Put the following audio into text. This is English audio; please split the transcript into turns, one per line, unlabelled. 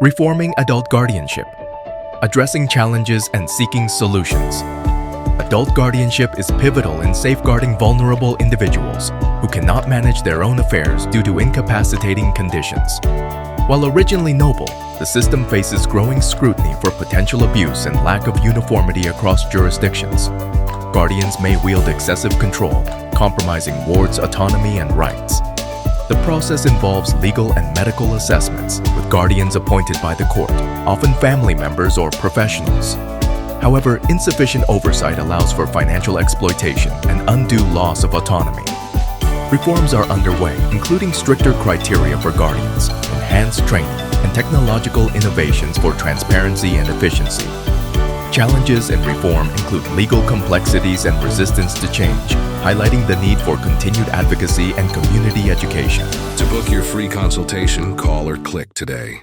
Reforming adult guardianship. Addressing challenges and seeking solutions. Adult guardianship is pivotal in safeguarding vulnerable individuals who cannot manage their own affairs due to incapacitating conditions. While originally noble, the system faces growing scrutiny for potential abuse and lack of uniformity across jurisdictions. Guardians may wield excessive control, compromising wards' autonomy and rights. The process involves legal and medical assessments, with guardians appointed by the court, often family members or professionals. However, insufficient oversight allows for financial exploitation and undue loss of autonomy. Reforms are underway, including stricter criteria for guardians, enhanced training, and technological innovations for transparency and efficiency. Challenges in reform include legal complexities and resistance to change, highlighting the need for continued advocacy and community education.
To book your free consultation, call or click today.